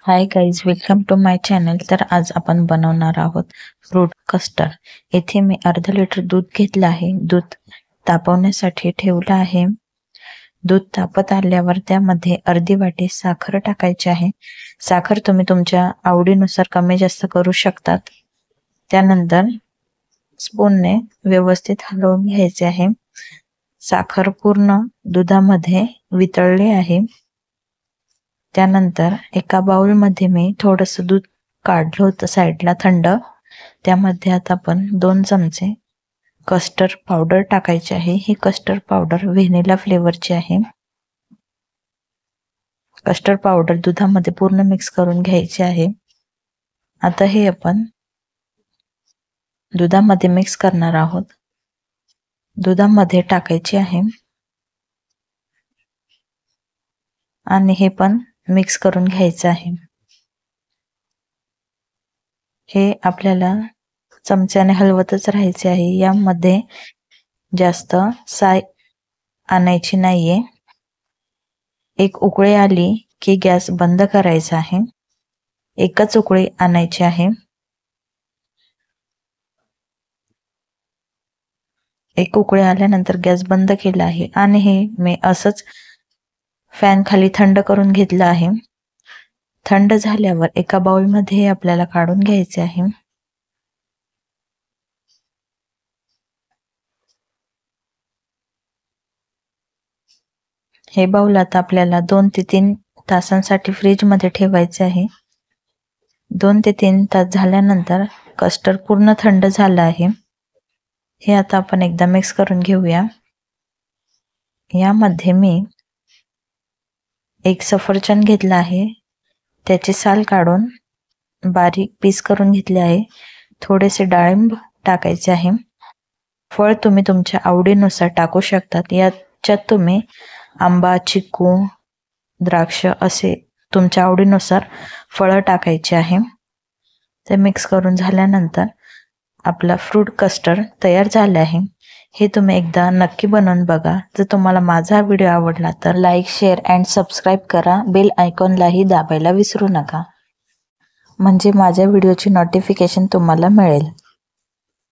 High guys, welcome to my channel. तर आज आपण बनवणार आहोत फ्रूट कस्टर्ड. येथे मी अर्धा लिटर दूध घेतलं आहे. दूध तापवण्यासाठी ठेवलं आहे. दूध तापत आल्यावर त्यामध्ये अर्धी वाटी साखर टाकायची आहे. साखर तुम्ही तुमच्या आवडीनुसार कमी जास्त करू शकतात. त्यानंतर स्पूनने व्यवस्थित हलवून घ्यायचे आहे. साखर पूर्ण दुधामध्ये वितळली आहे. त्यानंतर एका बाउलमध्ये मी थोडंसं दूध काढलं होतं साईडला थंड. त्यामध्ये आता आपण 2 चमचे कस्टर्ड पावडर टाकायचे आहे. ही कस्टर्ड पावडर व्हॅनिला फ्लेवरची आहे. कस्टर्ड पावडर दुधामध्ये पूर्ण मिक्स करून घ्यायची आहे. आता हे आपण दुधामध्ये मिक्स करणार आहोत. दुधामध्ये टाकायची आहे आणि हे पण मिक्स करून घ्यायचं आहे. हे आपल्याला चमच्याने हलवतच राहायचे आहे. यामध्ये जास्त साय आणायची नाहीये. एक उकळी आली की गॅस बंद करायचा आहे. एकच उकळी आणायची आहे. एक उकळी आल्यानंतर गॅस बंद केला आहे आणि हे मी असंच फॅन खाली थंड करून घेतलं आहे. थंड झाल्यावर एका बाउलमध्ये आपल्याला काढून घ्यायचे आहे. हे बाउल आता आपल्याला 2 ते 3 तासांसाठी फ्रीजमध्ये ठेवायचे आहे. 2 ते 3 तास झाल्यानंतर कस्टर्ड पूर्ण थंड झालं आहे. हे आता आपण एकदा मिक्स करून घेऊया. यामध्ये मी एक सफरचंद घेतला आहे. त्याची साल काढून बारीक पीस करून घेतले आहे. थोडेसे डाळिंब टाकायचे आहे. फळ तुम्ही तुमच्या आवडीनुसार टाकू शकतात. याच्यात तुम्ही आंबा, चिकू, द्राक्ष असे तुमच्या आवडीनुसार फळं टाकायचे आहे. ते मिक्स करून झाल्यानंतर आपला फ्रूट कस्टर्ड तयार झाला आहे. हे तुम्ही एकदा नक्की बनवून बघा. जर तुम्हाला माझा व्हिडिओ आवडला तर लाईक, शेअर अँड सबस्क्राईब करा. बेल आयकॉनलाही दाबायला विसरू नका, म्हणजे माझ्या व्हिडिओची नोटिफिकेशन तुम्हाला मिळेल.